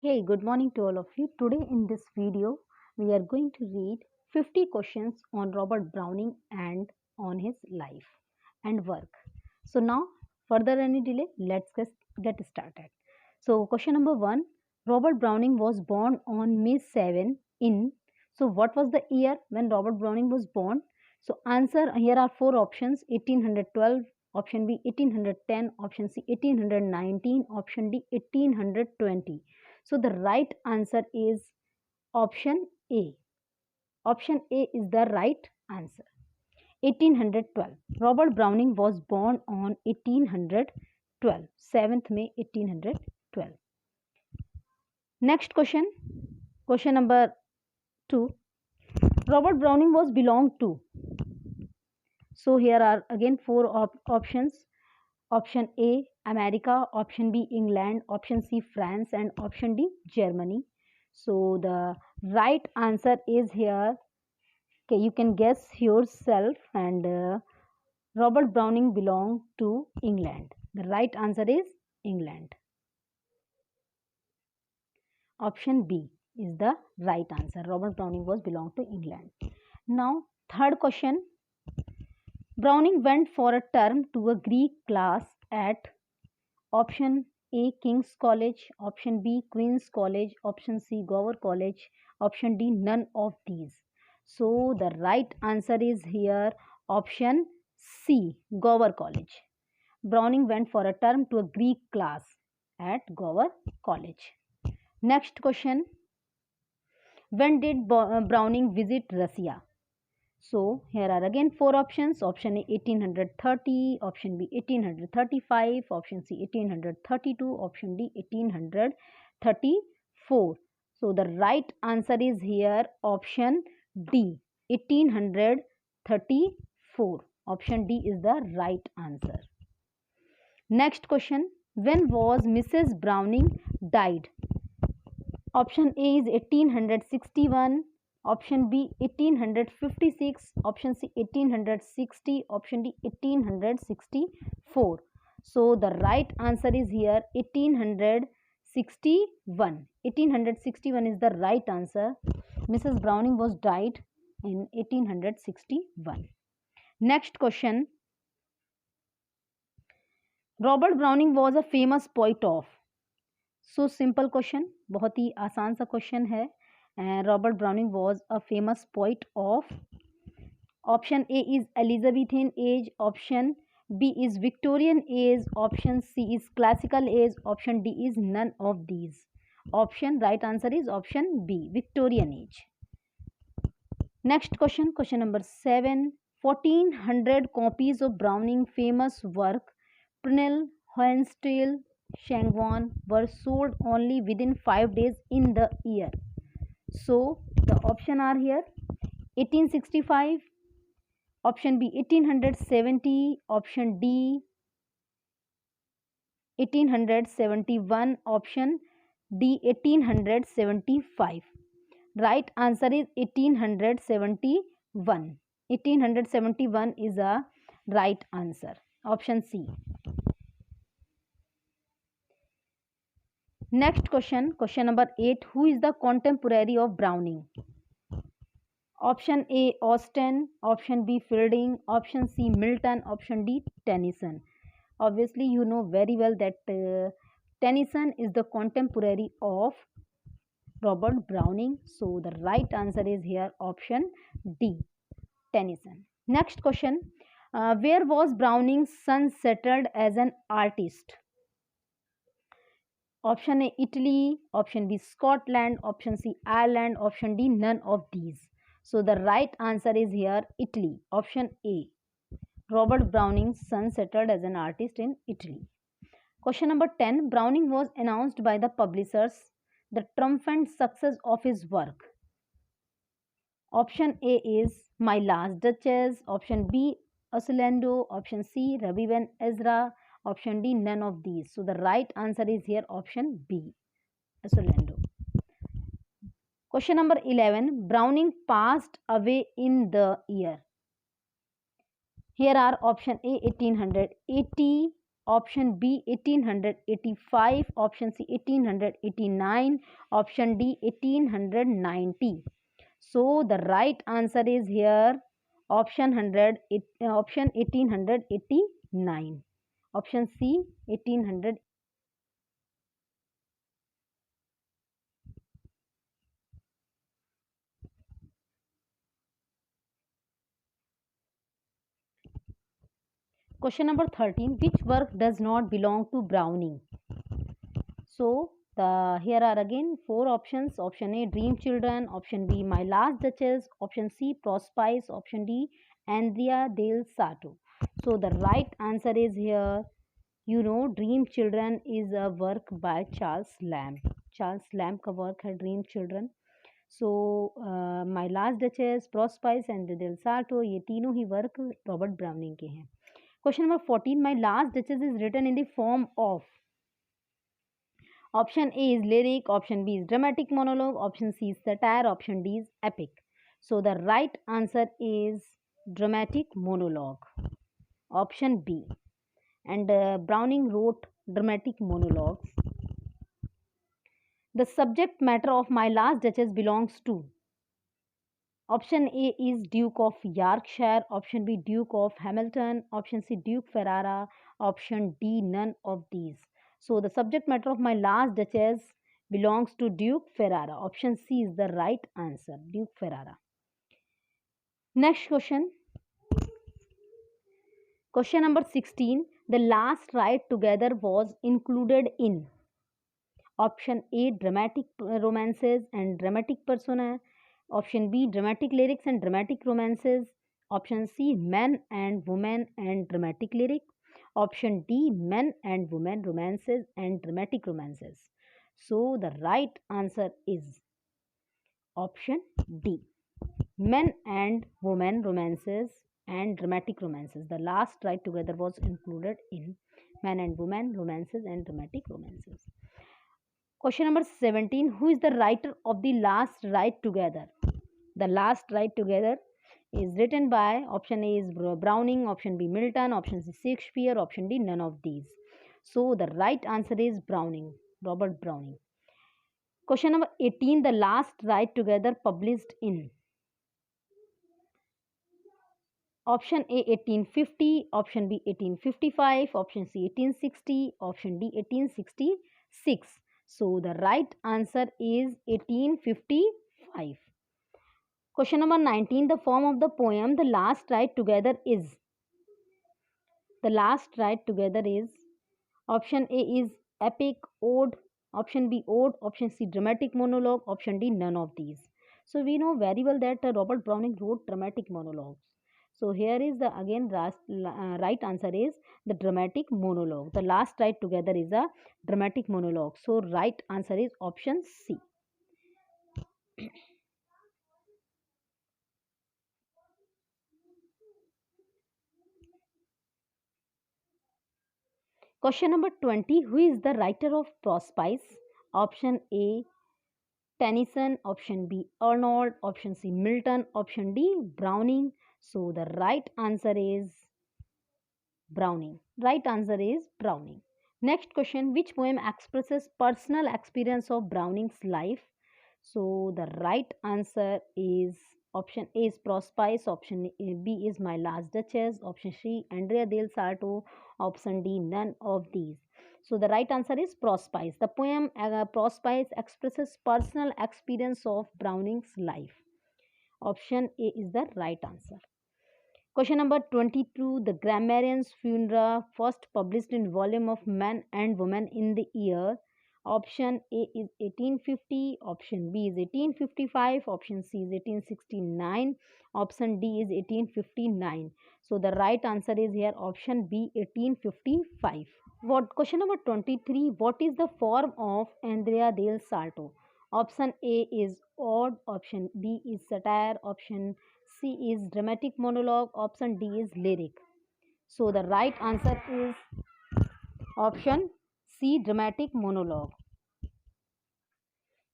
Hey, good morning to all of you. Today in this video, we are going to read 50 questions on Robert Browning and on his life and work. So now, further any delay, let's get started. So question number 1, Robert Browning was born on May 7 in, so what was the year when Robert Browning was born? So answer, here are four options: 1812, option B 1810, option C 1819, option D 1820. So the right answer is option A. Option A is the right answer. 1812. Robert Browning was born on 1812, 7th May 1812. Next question. Question number 2. Robert Browning was belonged to. So here are again four options. Option A, America, option B, England, option C, France, and option D, Germany. So the right answer is here. Okay, you can guess yourself, and Robert Browning belonged to England. The right answer is England. Option B is the right answer. Robert Browning was belonged to England. Now, third question. Browning went for a term to a Greek class at option A, King's College, option B, Queen's College, option C, Gower College, option D, none of these. So the right answer is here option C, Gower College. Browning went for a term to a Greek class at Gower College. Next question. When did Browning visit Russia? So here are again four options. Option A 1830, option B 1835, option C 1832, option D 1834. So the right answer is here option D 1834. Option D is the right answer. Next question. When was Mrs. Browning died? Option A is 1861, option B 1856, option C 1860, option D 1864. So the right answer is here 1861. 1861 is the right answer. Mrs. Browning was died in 1861. Next question. Robert Browning was a famous poet of. So simple question, बहुत ही आसान सा question है. Robert Browning was a famous poet of. Option A is Elizabethan age, option B is Victorian age, option C is classical age, option D is none of these. Option right answer is option B, Victorian age. Next question, question number 7. 1400 copies of Browning famous work prince, Hohenstiel, Shangwan were sold only within 5 days in the year. So the option are here: 1865, option B 1870, option D 1871, option D 1875. Right answer is 1871. 1871 is a right answer. Option C. Next question, question number 8. Who is the contemporary of Browning? Option A, Austen, option B, Fielding, option C, Milton, option D, Tennyson. Obviously, you know very well that Tennyson is the contemporary of Robert Browning. So the right answer is here option D, Tennyson. Next question. Where was Browning's son settled as an artist? Option A, Italy, option B, Scotland, option C, Ireland, option D, none of these. So the right answer is here Italy, option A. Robert Browning's son settled as an artist in Italy. Question number 10. Browning was announced by the publishers the triumphant success of his work. Option A is My Last Duchess, option B, Orlando, option C, Ravi Ben Ezra, option D, none of these. So the right answer is here option B, Orlando. Question number 11. Browning passed away in the year. Here are option A 1880, option B 1885, option C 1889, option D 1890. So the right answer is here option 1889. Option C 1800. Question number 13. Which work does not belong to Browning? So here are again four options. Option A Dream Children, option B My Last Duchess, option C Prospice, option D Andrea del Sarto. So the right answer is here, Dream Children is a work by Charles Lamb. Charles Lamb का work है Dream Children. So My Last Duchess, Prospice and Del Sarto, ये तीनों ही work Robert browning के हैं. Question number 14. My Last Duchess is written in the form of. Option A is lyric, option B is dramatic monologue, option C is satire, option D is epic. So the right answer is dramatic monologue. Option B. And Browning wrote dramatic monologues. The subject matter of My Last Duchess belongs to. Option A is Duke of Yorkshire, option B Duke of Hamilton, option C Duke Ferrara, option D none of these. So the subject matter of My Last Duchess belongs to Duke Ferrara. Option C is the right answer, Duke Ferrara. Next question. Question number 16. The Last Ride Together was included in. Option A dramatic romances and dramatic persona. Option B dramatic lyrics and dramatic romances. Option C men and women and dramatic lyric. Option D men and women romances and dramatic romances. So the right answer is option D, men and women romances and dramatic romances. The Last Ride Together was included in men and women romances and dramatic romances. Question number 17. Who is the writer of The Last Ride Together? The Last Ride Together is written by option A is Browning, option B Milton, option C Shakespeare, option D none of these. So the right answer is Browning, Robert Browning. Question number 18. The Last Ride Together published in. Option A 1850, option B 1855, option C 1860, option D 1866. So the right answer is 1855. Question number 19. The form of the poem The Last Ride Together is. The Last Ride Together is. Option A is epic, ode, option B ode, option C dramatic monologue, option D none of these. So we know very well that Robert Browning wrote dramatic monologues. So here is the again right answer is the dramatic monologue. The Last Ride Together is a dramatic monologue. So right answer is option C. Question number 20. Who is the writer of Prospice? Option A Tennyson, option B Arnold, option C Milton, option D Browning. So the right answer is Browning. Right answer is Browning. Next question. Which poem expresses personal experience of Browning's life? So the right answer is option A is Prospice, option B is My Last Duchess, option C Andrea del Sarto, option D none of these. So the right answer is Prospice. The poem Prospice expresses personal experience of Browning's life. Option A is the right answer. Question number 22. The Grammarian's Funeral, first published in volume of Men and Women in the year. Option A is 1850, option B is 1855, option C is 1869, option D is 1859. So the right answer is here option B 1855. What question number 23. What is the form of Andrea del Sarto? Option A is ode, option B is satire, option C is dramatic monologue, option D is lyric. So the right answer is option C dramatic monologue.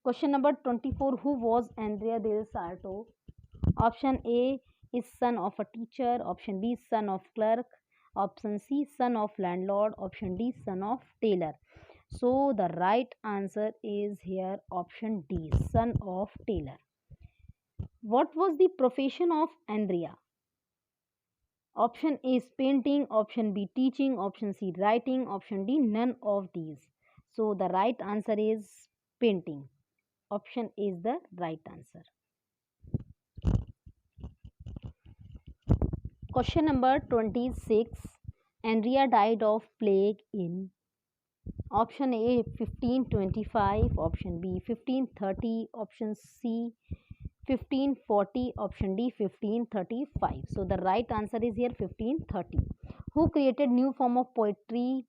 Question number 24. Who was Andrea del Sarto? Option A is son of a teacher, option B son of clerk, Option C, son of landlord. Option D, son of tailor. So the right answer is here option D, son of tailor. What was the profession of Andrea? Option A is painting, option B teaching, option C writing, option D none of these. So the right answer is painting. Option A is the right answer. Question number 26. Andrea died of plague in option A 1525, option B 1530, option C 1540, option D 1535. So the right answer is here 1530. Who created new form of poetry,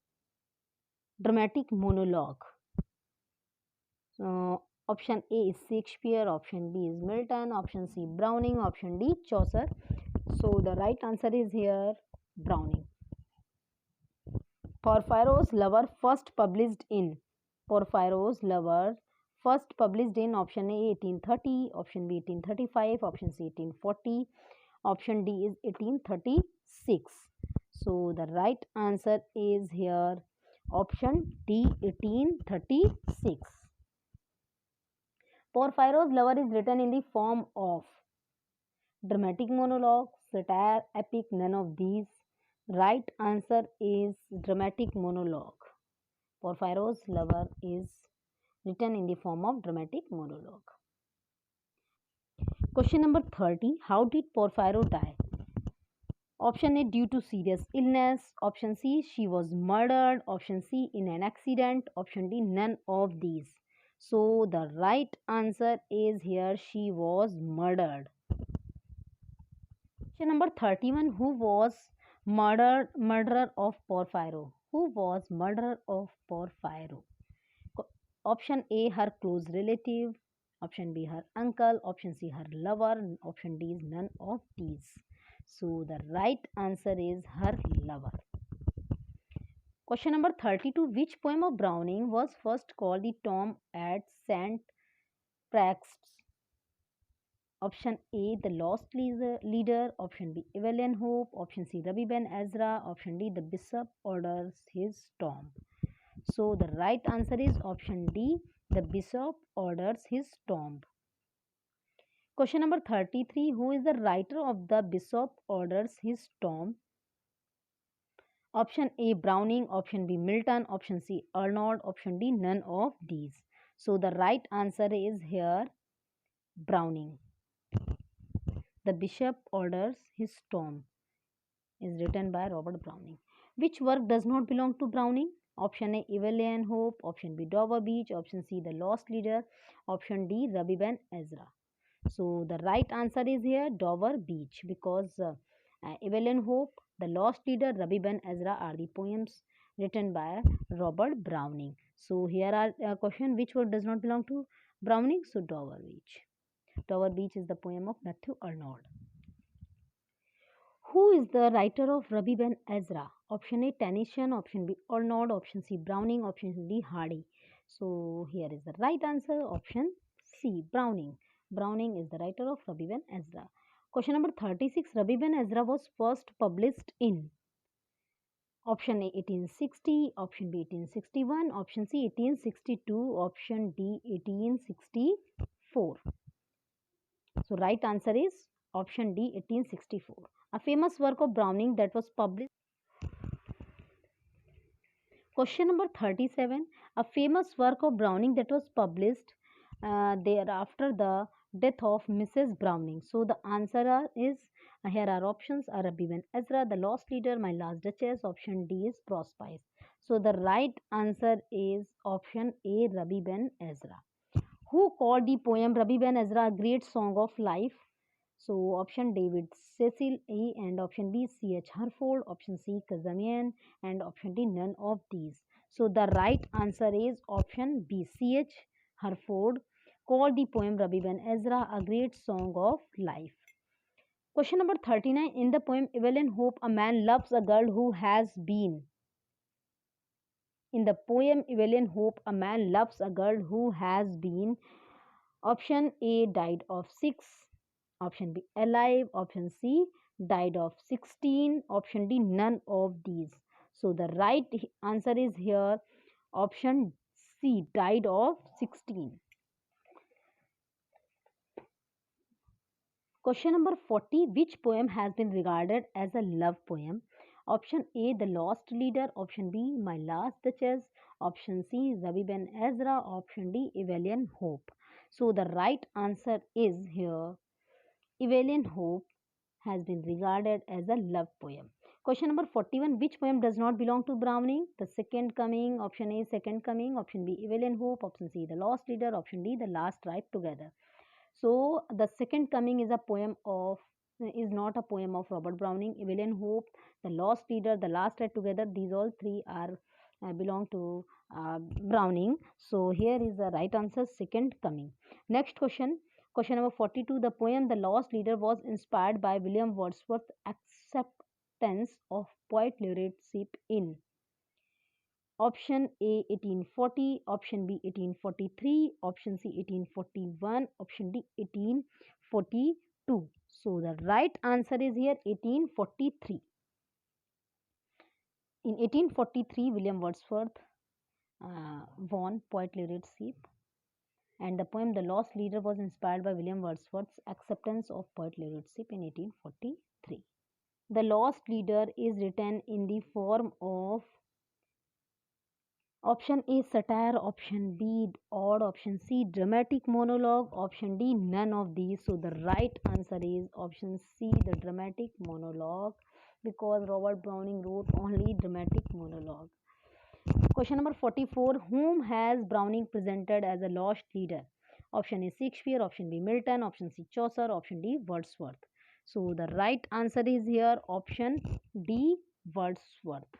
dramatic monologue? Option A is Shakespeare, option B is Milton, option C Browning, option D Chaucer. So the right answer is here Browning. Porphyro's Lover first published in Porphyro's Lover first published in option A 1830, option B 1835, option C 1840, option D is 1836. So the right answer is here option D 1836. Porphyro's Lover is written in the form of dramatic monologue, satire, epic, none of these. Right answer is dramatic monologue. Porphyro's Lover is written in the form of dramatic monologue. Question number 30. How did Porphyro die? Option A due to serious illness. Option C she was murdered. Option C in an accident. Option D none of these. So the right answer is here she was murdered. Question number 31. Who was murderer of Porphyro? Who was murderer of Porphyro? Option A her close relative, option B her uncle, option C her lover, option D is none of these. So the right answer is her lover. Question number 32. Which poem of Browning was first called the Tom at St. Praxed's? Option A the lost leader, option B Evelyn Hope, option C Rabbi Ben Ezra, option D the bishop orders his tomb. So the right answer is option D, the bishop orders his tomb. Question number 33. Who is the writer of the bishop orders his tomb? Option A Browning, option B Milton, option C Arnold, option D none of these. So the right answer is here Browning. The bishop orders his tomb is written by Robert Browning. Which work does not belong to Browning? Option A Evelyn Hope, option B Dover Beach, option C The Lost Leader, option D Rabbi Ben Ezra. So the right answer is here Dover Beach, because Evelyn Hope, The Lost Leader, Rabbi Ben Ezra are the poems written by Robert Browning. So here are a question, which word does not belong to Browning? So Dover Beach. Dover Beach is the poem of Matthew Arnold. Who is the writer of Rabbi Ben Ezra? Option A Tennyson, option B Arnold, option C Browning, option D Hardy. So here is the right answer, option C Browning. Browning is the writer of Rabbi Ben Ezra. Question number 36. Rabbi Ben Ezra was first published in option A 1860, option B 1861, option C 1862, option D 1864. So right answer is option D 1864. A famous work of Browning that was published. Question number 37. A famous work of Browning that was published thereafter the death of Mrs. Browning. So the answer is here are options are Rabbi Ben Ezra, The Lost Leader, My Last Duchess. Option D is Prospice. So the right answer is option A Rabbi Ben Ezra. Who called the poem Rabbi Ben Ezra a great song of life? So option David Cecil A and option B C.H. Harford, option C Kazamian and option D none of these. So the right answer is option B C.H. Harford called the poem Rabbi Ben Ezra a great song of life. Question number 39. In the poem Evelyn Hope, a man loves a girl who has been. In the poem Evelyn Hope, a man loves a girl who has been. Option A died of 6, option B alive, option C died of 16, option D none of these. So the right answer is here option C, died of 16. Question number 40. Which poem has been regarded as a love poem? Option A, The Lost Leader. Option B, My Last Duchess. Option C, Zabi Ben Ezra. Option D, Evelyn Hope. So the right answer is here Evelyn Hope has been regarded as a love poem. Question number 41. Which poem does not belong to Browning? The Second Coming. Option A, Second Coming. Option B, Evelyn Hope. Option C, The Lost Leader. Option D, The Last Ride Together. So the Second Coming is not a poem of Robert Browning. Evelyn Hope, The Lost Leader, The Last Ride Together, these all three are belong to Browning. So here is the right answer, Second Coming. Next question. Question number 42. The poem The Lost Leader was inspired by William Wordsworth's acceptance of poet laureateship in option A 1840, option B 1843, option C 1841, option D 1842. So the right answer is here 1843. In 1843, William Wordsworth won poet laureateship, and the poem The Lost Leader was inspired by William Wordsworth's acceptance of poet laureateship in 1843. The Lost Leader is written in the form of option A, satire, option B, odd, option C, dramatic monologue, option D, none of these. So the right answer is option C, the dramatic monologue, because Robert Browning wrote only dramatic monologue. Question number 44. Whom has Browning presented as a lost leader? Option A, Shakespeare, option B, Milton, option C, Chaucer, option D, Wordsworth. So the right answer is here option D, Wordsworth.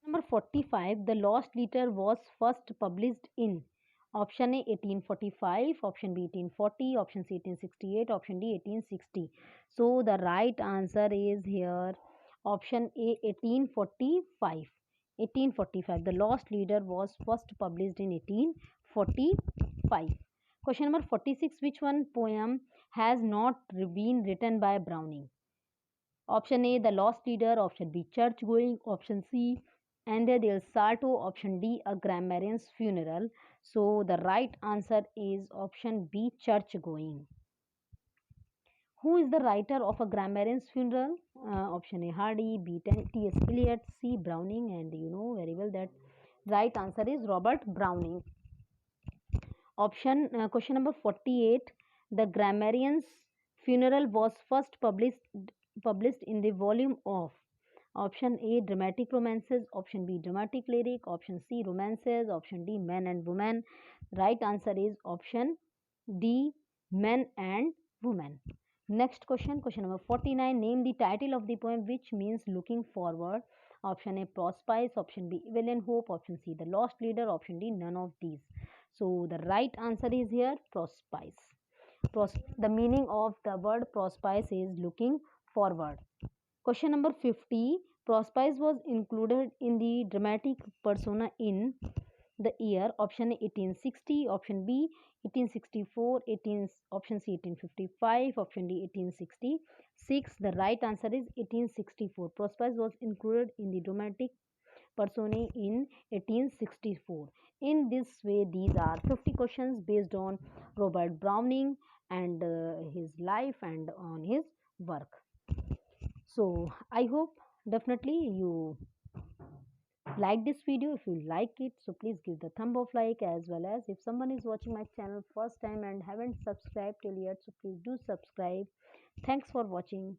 Number 45. The Lost Letter was first published in option A 1845, option B 1840, option C 1868, option D 1860. So the right answer is here option A 1845. 1845. The Lost Leader was first published in 1845. Question number 46. Which one poem has not been written by Browning? Option A, The Lost Leader. Option B, Church Going. Option C, Ande del Salto. Option D, A Grammarian's Funeral. So the right answer is option B, Church Going. Who is the writer of A Grammarian's Funeral? Option A, Hardy. B, T.S. Eliot. C, Browning. And you know very well that right answer is Robert Browning. Question number 48. The Grammarian's Funeral was first published in the volume of option A, dramatic romances, option B, dramatic lyric, option C, romances, option D, men and women. Right answer is option D, men and women. Next question number 49. Name the title of the poem which means looking forward. Option A, Prospice, option B, Evelyn Hope, option C, The Lost Leader, option D, none of these. So the right answer is here Prospice. The meaning of the word prospice is looking forward. Question number 50. Prospice was included in the dramatic persona in the year option A 1860, option B 1864, option C 1855, option D 1866. The right answer is 1864. Prospice was included in the dramatic persona in 1864. In this way, these are 50 questions based on Robert Browning and his life and on his work. So I hope definitely you like this video. If you like it, so please give the thumb up like, as well as if someone is watching my channel first time and haven't subscribed till yet, so please do subscribe. Thanks for watching.